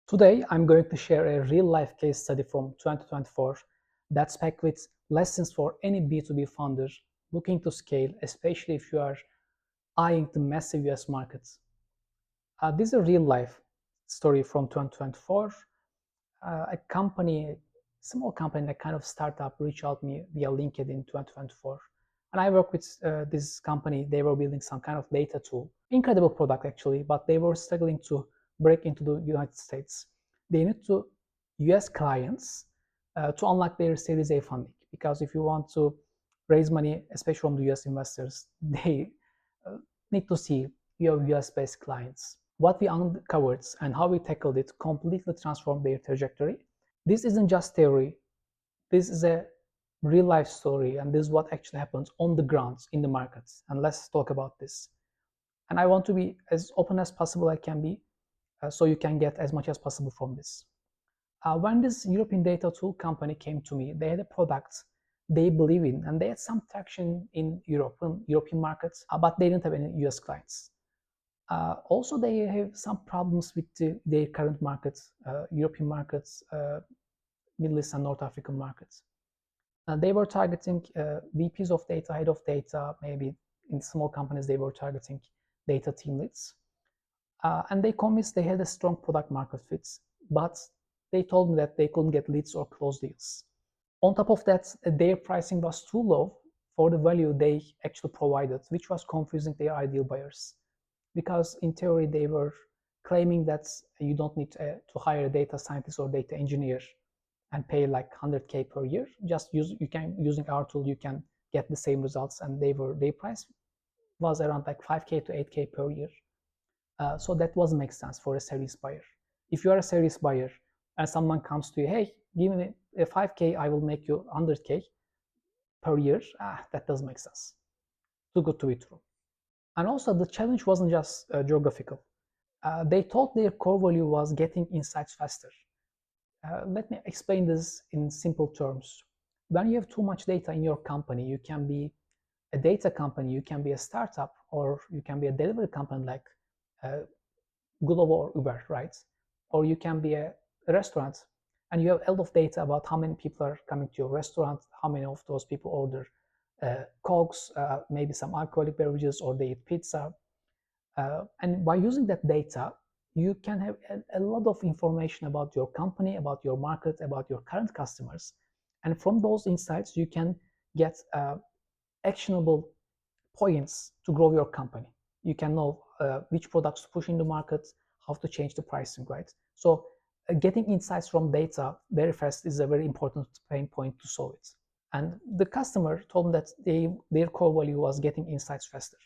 Today, I'm going to share a real-life case study from 2024 that's packed with lessons for any B2B founder looking to scale, especially if you are eyeing the massive US markets. This is a real-life story from 2024. A company, small company, a kind of startup, reached out to me via LinkedIn in 2024. And I work with this company. They were building some kind of data tool. Incredible product, actually, but they were struggling to break into the United States. They need to US clients to unlock their Series A funding. Because if you want to raise money, especially from the US investors, they need to see your US-based clients. What we uncovered and how we tackled it completely transformed their trajectory. This isn't just theory. This is a real life story, and this is what actually happens on the ground in the markets. And let's talk about this. And I want to be as open as possible I can be, so you can get as much as possible from this. When this European data tool company came to me, they had a product they believe in, and they had some traction in European markets, but they didn't have any US clients. Also, they have some problems with their current markets, European markets, Middle East and North African markets. They were targeting VPs of data, head of data, maybe in small companies they were targeting data team leads. And they convinced they had a strong product market fit, but they told me that they couldn't get leads or close deals. On top of that, their pricing was too low for the value they actually provided, which was confusing their ideal buyers. Because in theory, they were claiming that you don't need to hire a data scientist or data engineer and pay like 100K per year. Just using our tool, you can get the same results, and their price was around like 5K to 8K per year. So that doesn't make sense for a serious buyer. If you are a serious buyer and someone comes to you, hey, give me a 5K, I will make you 100K per year, that doesn't make sense. Too good to be true. And also, the challenge wasn't just geographical. They thought their core value was getting insights faster. Let me explain this in simple terms. When you have too much data in your company, you can be a data company, you can be a startup, or you can be a delivery company like Glovo or Uber, right? Or you can be a restaurant, and you have a lot of data about how many people are coming to your restaurant, how many of those people order Cokes, maybe some alcoholic beverages, or they eat pizza. And by using that data, you can have a lot of information about your company, about your market, about your current customers. And from those insights, you can get actionable points to grow your company. You can know which products to push in the market, how to change the pricing, right? So getting insights from data very fast is a very important pain point to solve it. And the customer told them that their core value was getting insights faster.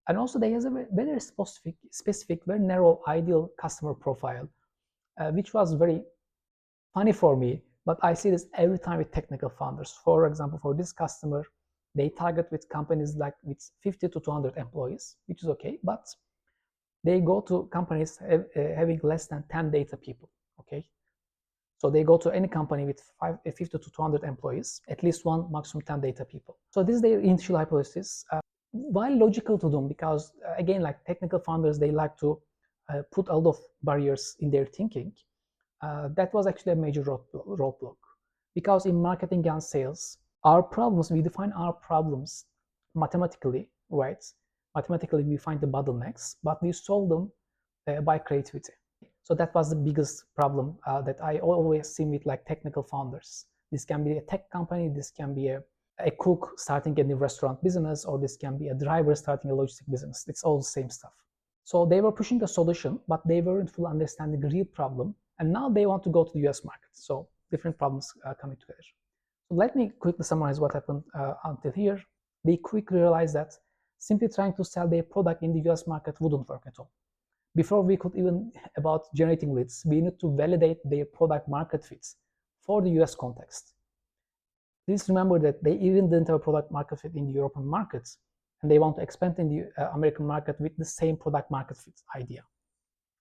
And also they have a very specific, very narrow ideal customer profile, which was very funny for me, but I see this every time with technical founders. For example, for this customer, they target with companies like with 50 to 200 employees, which is okay, but they go to companies having less than 10 data people, okay? So they go to any company with 50 to 200 employees, at least one, maximum 10 data people. So this is their initial hypothesis. While logical to them, because again, like technical founders, they like to put a lot of barriers in their thinking. That was actually a major roadblock. Because in marketing and sales, our problems, we define our problems mathematically, right? Mathematically, we find the bottlenecks, but we solve them by creativity. So that was the biggest problem that I always see with like technical founders. This can be a tech company, this can be a cook starting a new restaurant business, or this can be a driver starting a logistic business. It's all the same stuff. So they were pushing a solution, but they weren't fully understanding the real problem. And now they want to go to the US market. So different problems coming together. So let me quickly summarize what happened until here. They quickly realized that simply trying to sell their product in the US market wouldn't work at all. Before we could even about generating leads, we need to validate their product market fits for the US context. Please remember that they even didn't have a product market fit in the European markets, and they want to expand in the American market with the same product market fit idea.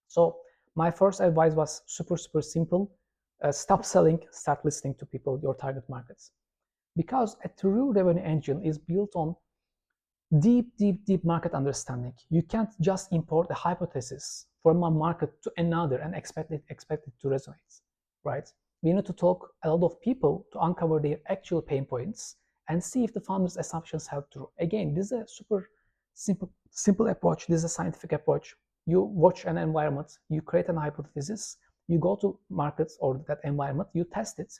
So my first advice was super simple. Stop selling, start listening to people, your target markets. Because a true revenue engine is built on deep market understanding. You can't just import a hypothesis from one market to another and expect it to resonate, right? We need to talk a lot of people to uncover their actual pain points and see if the founder's assumptions held true. Again, this is a super simple approach. This is a scientific approach. You watch an environment, you create an hypothesis, you go to markets or that environment, you test it.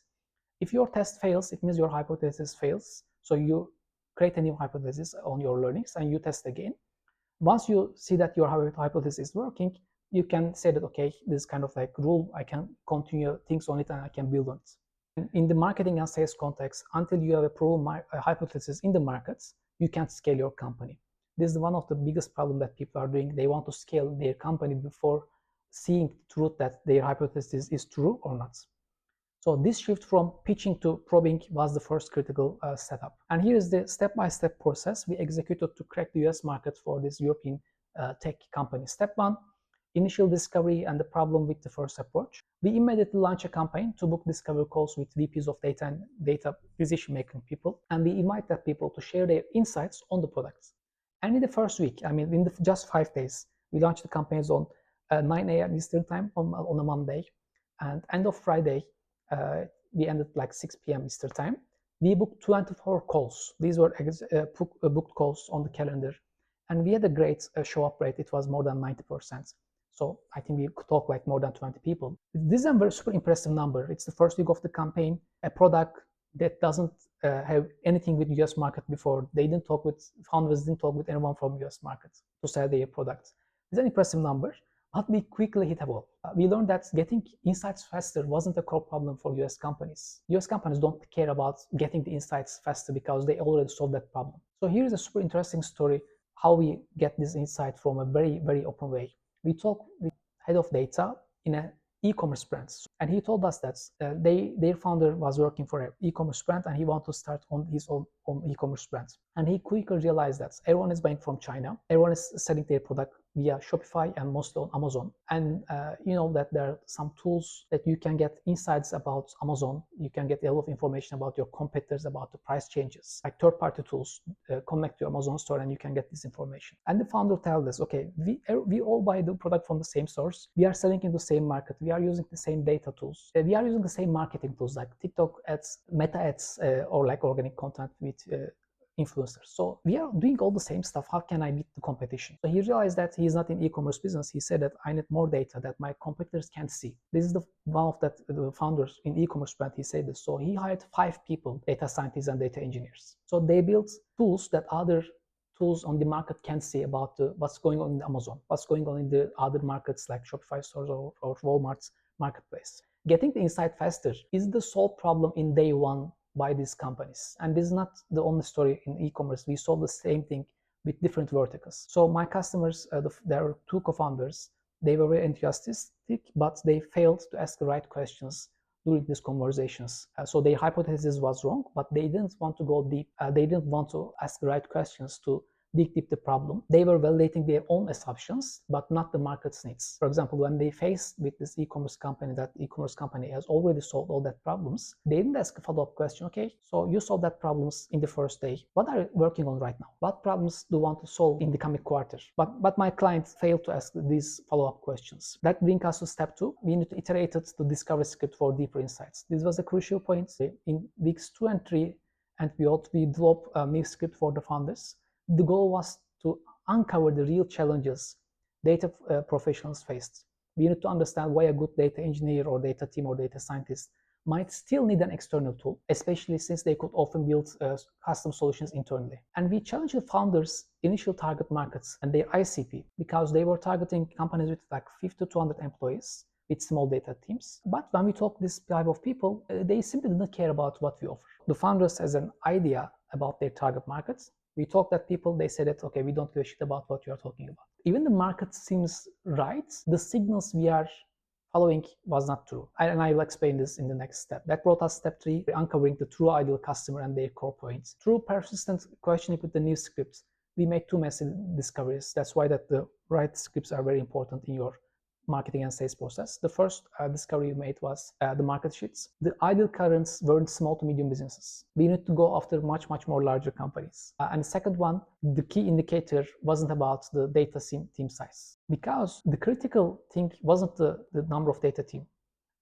If your test fails, it means your hypothesis fails. So you create a new hypothesis on your learnings and you test again. Once you see that your hypothesis is working, you can say that, okay, this kind of like rule, I can continue things on it and I can build on it. In the marketing and sales context, until you have a proven hypothesis in the markets, you can't scale your company. This is one of the biggest problems that people are doing. They want to scale their company before seeing the truth that their hypothesis is true or not. So this shift from pitching to probing was the first critical setup. And here is the step-by-step process we executed to crack the US market for this European tech company. Step one, initial discovery and the problem with the first approach. We immediately launch a campaign to book discovery calls with VPs of data and data decision-making people. And we invite that people to share their insights on the products. And in the first week, I mean, in just 5 days, we launched the campaigns on 9 a.m. Eastern time on a Monday. And end of Friday, we ended like 6 p.m. Eastern time. We booked 24 calls. These were booked calls on the calendar. And we had a great show-up rate. It was more than 90%. So I think we could talk like more than 20 people. This is a very super impressive number. It's the first week of the campaign. A product that doesn't have anything with US market before. They didn't talk with founders, didn't talk with anyone from US market to sell their products. It's an impressive number, but we quickly hit a wall. We learned that getting insights faster wasn't a core problem for US companies. US companies don't care about getting the insights faster because they already solved that problem. So here's a super interesting story how we get this insight from a very open way. We talked with head of data in an e-commerce brand, and he told us that their founder was working for an e-commerce brand and he wanted to start on his own e-commerce brand. And he quickly realized that everyone is buying from China, everyone is selling their product via Shopify and mostly on Amazon. And you know that there are some tools that you can get insights about Amazon. You can get a lot of information about your competitors, about the price changes, like third-party tools. Connect to your Amazon store and you can get this information. And the founder tells us, okay, we all buy the product from the same source. We are selling in the same market. We are using the same data tools. We are using the same marketing tools like TikTok ads, Meta ads, or like organic content with influencers. So we are doing all the same stuff. How can I beat the competition? So he realized that he's not in e-commerce business. He said that I need more data that my competitors can't see. This is one of the founders in e-commerce brand. He said this. So he hired 5 people, data scientists and data engineers. So they built tools that other tools on the market can see about what's going on in Amazon, what's going on in the other markets like Shopify stores or Walmart's marketplace. Getting the insight faster is the sole problem in day one by these companies. And this is not the only story in e-commerce. We solve the same thing with different verticals. So my customers, there are 2 co-founders. They were very enthusiastic, but they failed to ask the right questions during these conversations. So their hypothesis was wrong, but they didn't want to go deep. They didn't want to ask the right questions to dig deep the problem. They were validating their own assumptions, but not the market's needs. For example, when they faced with this e-commerce company, that e-commerce company has already solved all that problems, they didn't ask a follow-up question. Okay, so you solved that problems in the first day. What are you working on right now? What problems do you want to solve in the coming quarter? But my client failed to ask these follow-up questions. That brings us to step 2. We need to iterate it to discover script for deeper insights. This was a crucial point. In weeks 2 and 3, and we developed a new script for the founders. The goal was to uncover the real challenges data professionals faced. We need to understand why a good data engineer or data team or data scientist might still need an external tool, especially since they could often build custom solutions internally. And we challenged the founders' initial target markets and their ICP because they were targeting companies with like 50 to 200 employees with small data teams. But when we talk this type of people, they simply didn't care about what we offer. The founders has an idea about their target markets. We talked at people, they said that, okay, we don't give a shit about what you are talking about. Even the market seems right, the signals we are following was not true. And I will explain this in the next step. That brought us step 3, uncovering the true ideal customer and their core points. Through persistent questioning with the new scripts, we made 2 massive discoveries. That's why that the right scripts are very important in your marketing and sales process. The first discovery we made was the market sheets. The ideal currents weren't small to medium businesses. We need to go after much more larger companies. And the second one, the key indicator wasn't about the data team size, because the critical thing wasn't the number of data team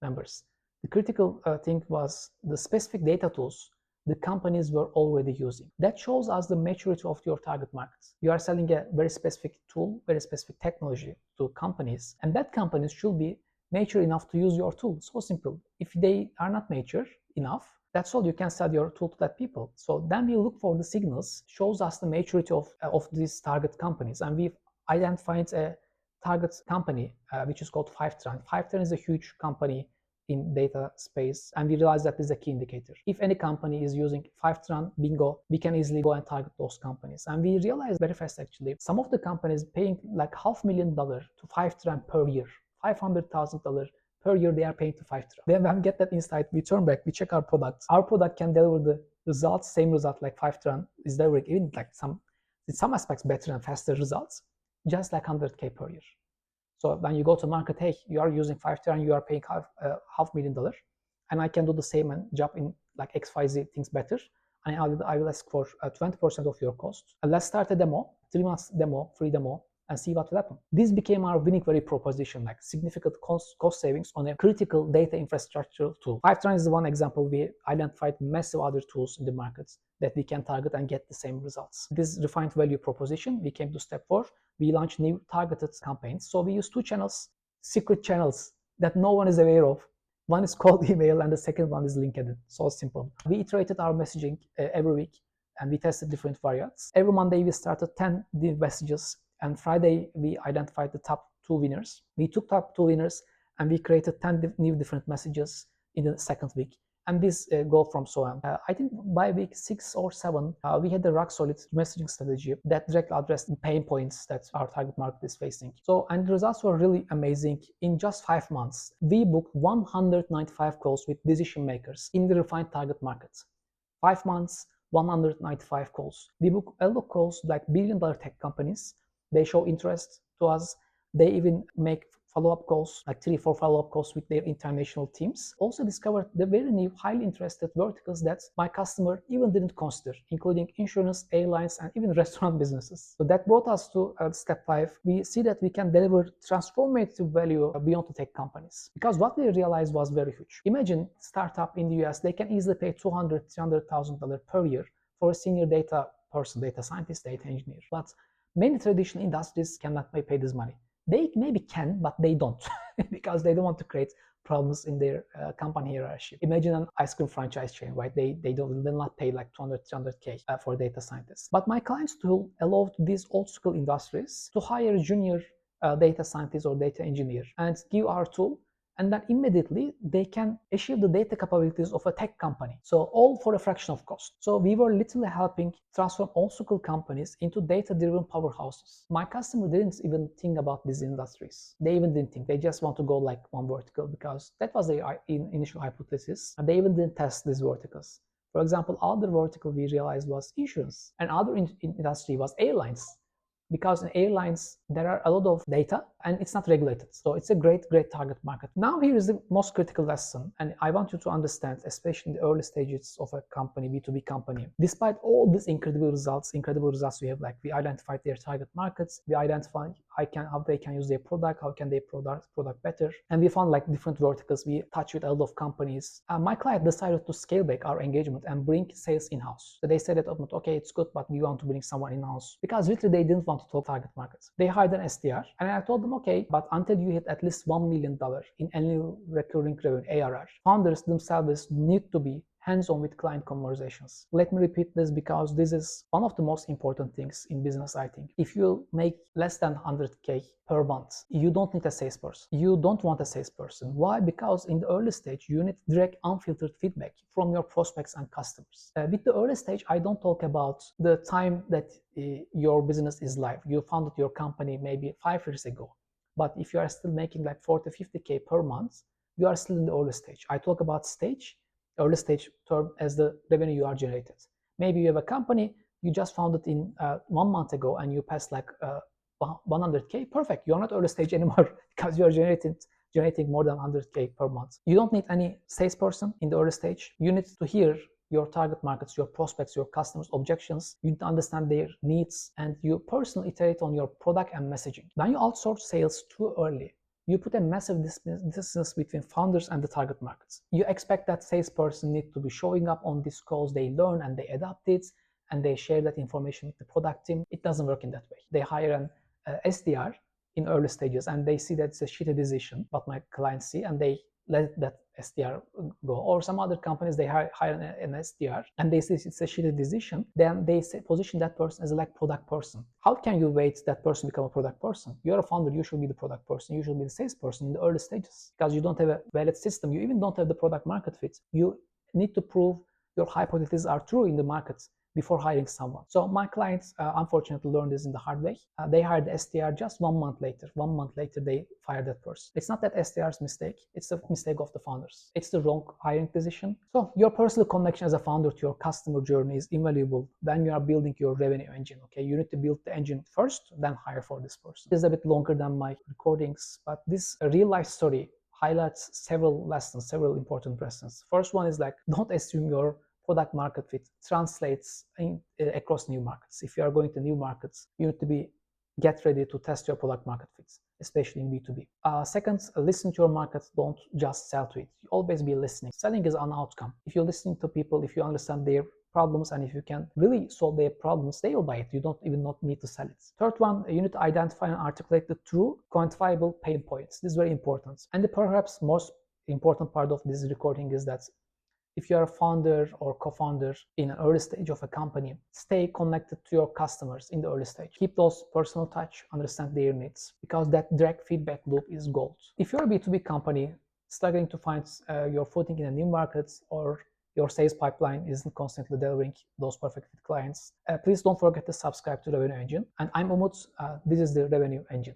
members. The critical thing was the specific data tools the companies were already using. That shows us the maturity of your target markets. You are selling a very specific tool, very specific technology to companies, and that companies should be mature enough to use your tool. So simple. If they are not mature enough, that's all. You can sell your tool to that people. So then we look for the signals, shows us the maturity of these target companies, and we've identified a target company which is called Fivetran. Fivetran is a huge company in data space, and we realize that this is a key indicator. If any company is using Fivetran, bingo, we can easily go and target those companies. And we realized very fast, actually, some of the companies paying like $500,000 to Fivetran per year, $500,000 per year they are paying to Fivetran. Then when we get that insight, we turn back, we check our product. Our product can deliver the results, same result like Fivetran is delivering, even like in some aspects better and faster results, just like 100K per year. So when you go to market, hey, you are using Fivetran and you are paying $500,000, and I can do the same and job in like XYZ things better, and I will ask for 20% of your cost. And let's start a demo, 3 months demo, free demo, and see what will happen. This became our winning value proposition, like significant cost savings on a critical data infrastructure tool. Fivetran is the one example. We identified massive other tools in the markets that we can target and get the same results. This refined value proposition, we came to step 4. We launched new targeted campaigns. So we use 2 channels, secret channels that no one is aware of. One is called email and the second one is LinkedIn. So simple. We iterated our messaging every week and we tested different variants. Every Monday we started 10 new messages, and Friday we identified the top 2 winners. We took top 2 winners and we created 10 new different messages in the second week. And this go from so on. I think by week 6 or 7, we had a rock solid messaging strategy that directly addressed the pain points that our target market is facing. So, and the results were really amazing. In just 5 months, we booked 195 calls with decision makers in the refined target markets. 5 months, 195 calls. We book a lot of calls like billion-dollar tech companies. They show interest to us. They even make follow-up calls, like 3-4 follow-up calls with their international teams. Also discovered the very new, highly interested verticals that my customer even didn't consider, including insurance, airlines, and even restaurant businesses. So that brought us to step 5. We see that we can deliver transformative value beyond the tech companies, because what we realized was very huge. Imagine startup in the US, they can easily pay $200,000, $300,000 per year for a senior data person, data scientist, data engineer. But many traditional industries cannot pay this money. They maybe can, but they don't because they don't want to create problems in their company hierarchy. Imagine an ice cream franchise chain, right? They will not pay like 200, 300K for data scientists. But my client's tool allowed these old school industries to hire junior data scientist or data engineer and give our tool, and then immediately they can achieve the data capabilities of a tech company. So all for a fraction of cost. So we were literally helping transform old school companies into data-driven powerhouses. My customer didn't even think about these industries. They even didn't think. They just want to go like one vertical because that was their initial hypothesis. And they even didn't test these verticals. For example, other vertical we realized was insurance, and other industry was airlines. Because in airlines, there are a lot of data and it's not regulated. So it's a great target market. Now here is the most critical lesson, and I want you to understand, especially in the early stages of a company, B2B company. Despite all these incredible results we have, like we identified their target markets, we identified how they can use their product, how can they product better, and we found like different verticals. We touched with a lot of companies. My client decided to scale back our engagement and bring sales in-house. So they said that, okay, it's good, but we want to bring someone in-house, because literally they didn't want to talk target markets. They hired an SDR, and I told them, okay, but until you hit at least $1 million in annual recurring revenue, ARR, founders themselves need to be hands-on with client conversations. Let me repeat this because this is one of the most important things in business, I think. If you make less than 100K per month, you don't need a salesperson. You don't want a salesperson. Why? Because in the early stage, you need direct, unfiltered feedback from your prospects and customers. With the early stage, I don't talk about the time that your business is live. You founded your company maybe 5 years ago. But if you are still making like 40, 50K per month, you are still in the early stage. I talk about early stage term as the revenue you are generated. Maybe you have a company you just founded in 1 month ago and you passed like 100K, perfect. You're not early stage anymore because you're generating more than 100K per month. You don't need any salesperson in the early stage. You need to hear your target markets, your prospects, your customers' objections. You need to understand their needs, and you personally iterate on your product and messaging. When you outsource sales too early, you put a massive distance between founders and the target markets. You expect that salesperson need to be showing up on these calls, they learn and they adapt it, and they share that information with the product team. It doesn't work in that way. They hire an SDR in early stages and they see that it's a shitty decision, what my clients see, and they let that SDR go. Or some other companies, they hire an SDR and they see it's a shitty decision, then they position that person as a like product person. How can you wait that person become a product person? You're a founder, you should be the product person, you should be the salesperson in the early stages, because you don't have a valid system, you even don't have the product market fit. You need to prove your hypotheses are true in the market before hiring someone. So my clients unfortunately learned this in the hard way. They hired the SDR just 1 month later. 1 month later, they fired that person. It's not that SDR's mistake. It's the mistake of the founders. It's the wrong hiring decision. So your personal connection as a founder to your customer journey is invaluable when you are building your revenue engine. Okay, you need to build the engine first, then hire for this person. This is a bit longer than my recordings, but this real life story highlights several lessons, several important lessons. First one is like, don't assume your product market fit translates across new markets. If you are going to new markets, you need to get ready to test your product market fits, especially in B2B. Second, listen to your market. Don't just sell to it. You always be listening. Selling is an outcome. If you're listening to people, if you understand their problems, and if you can really solve their problems, they will buy it. You don't even not need to sell it. Third one, you need to identify and articulate the true quantifiable pain points. This is very important. And the perhaps most important part of this recording is that if you are a founder or co-founder in an early stage of a company, stay connected to your customers in the early stage. Keep those personal touch, understand their needs, because that direct feedback loop is gold. If you're a B2B company struggling to find your footing in a new market, or your sales pipeline isn't constantly delivering those perfect fit clients, please don't forget to subscribe to Revenue Engine. And I'm Umut. This is the Revenue Engine.